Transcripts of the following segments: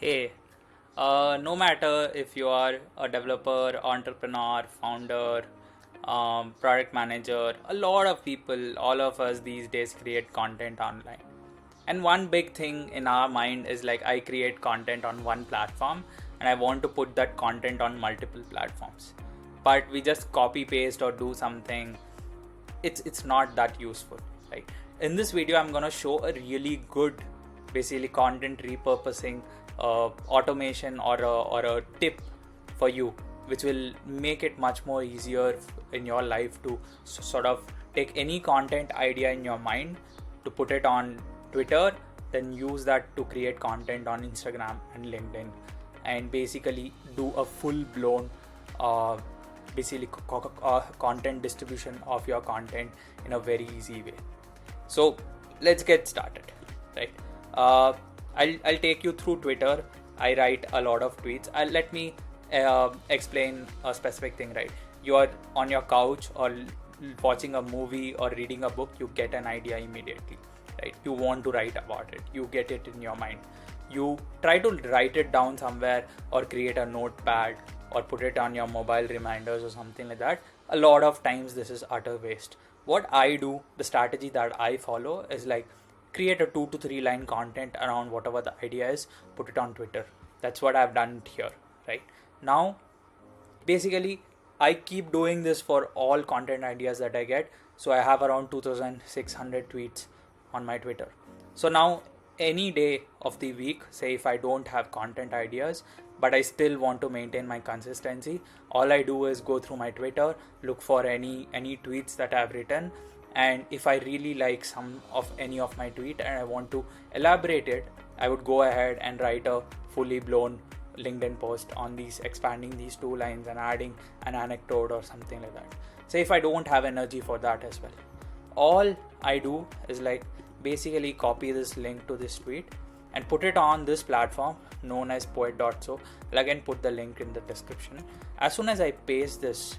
Hey, no matter if you are a developer, entrepreneur, founder, product manager, a lot of people, all of us these days create content online. And one big thing in our mind is like, I create content on one platform and I want to put that content on multiple platforms. But we just copy paste or do something. It's not that useful, right? In this video I'm going to show a really good basically content repurposing automation or a tip for you, which will make it much more easier in your life to sort of take any content idea in your mind to put it on Twitter, then use that to create content on Instagram and LinkedIn, and basically do a full blown basically content distribution of your content in a very easy way. So let's get started, right? I'll take you through Twitter. I write a lot of tweets. Let me explain a specific thing, right? You are on your couch or watching a movie or reading a book, you get an idea immediately, right? You want to write about it, you get it in your mind, you try to write it down somewhere or create a notepad or put it on your mobile reminders or something like that. A lot of times this is utter waste. What I do, the strategy that I follow is like, create a 2 to 3 line content around whatever the idea is, put it on Twitter. That's what I've done here, right? Now basically I keep doing this for all content ideas that I get. So I have around 2600 tweets on my Twitter. So now any day of the week, say if I don't have content ideas but I still want to maintain my consistency, all I do is go through my Twitter, look for any tweets that I've written, and if I really like some of any of my tweet and I want to elaborate it, I would go ahead and write a fully blown LinkedIn post on these, expanding these 2 lines and adding an anecdote or something like that. Say if I don't have energy for that as well, all I do is like basically copy this link to this tweet and put it on this platform known as poet.so. I'll again put the link in the description. As soon as I paste this,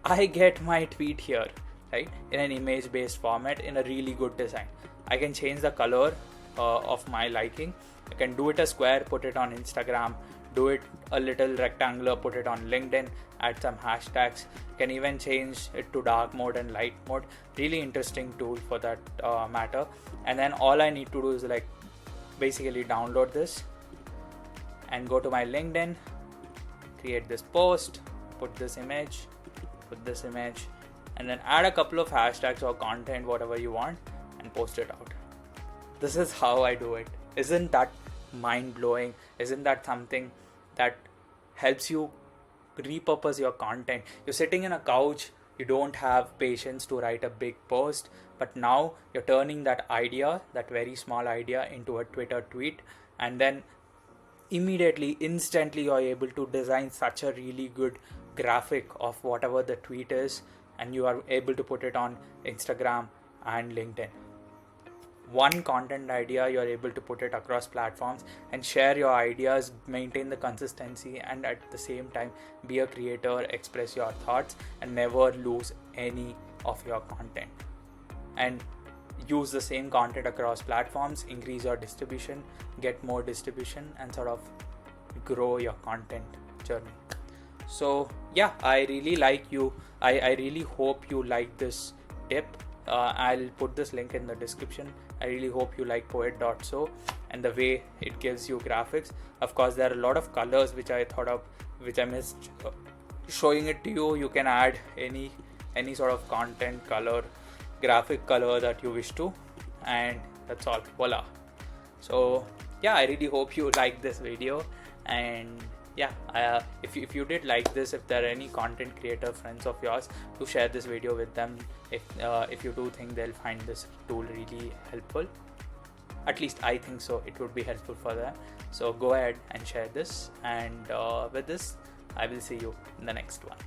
I get my tweet here, right, in an image based format in a really good design. I can change the color of my liking. I can do it a square, put it on Instagram, do it a little rectangular, put it on LinkedIn, add some hashtags. Can even change it to dark mode and light mode. Really interesting tool for that matter. And then all I need to do is like basically download this and go to my LinkedIn, create this post, put this image, and then add a couple of hashtags or content, whatever you want, and post it out. This is how I do it. Isn't that mind blowing? Isn't that something that helps you repurpose your content? You're sitting in a couch, you don't have patience to write a big post, but now you're turning that idea, that very small idea, into a Twitter tweet, and then immediately, instantly, you're able to design such a really good graphic of whatever the tweet is, and you are able to put it on Instagram and LinkedIn. One content idea, you're able to put it across platforms and share your ideas, maintain the consistency, and at the same time be a creator, express your thoughts, and never lose any of your content. And use the same content across platforms, increase your distribution, get more distribution, and sort of grow your content journey. So yeah, I really like you. I really hope you like this tip. I'll put this link in the description. I really hope you like poet.so and the way it gives you graphics. Of course, there are a lot of colors which I thought of, which I missed showing it to you. You can add any sort of content color, graphic color that you wish to, and that's all. Voila. So yeah, I really hope you like this video, and yeah, if you did like this, if there are any content creator friends of yours, to share this video with them. If you do think they'll find this tool really helpful, at least I think so, it would be helpful for them. So go ahead and share this, and with this I will see you in the next one.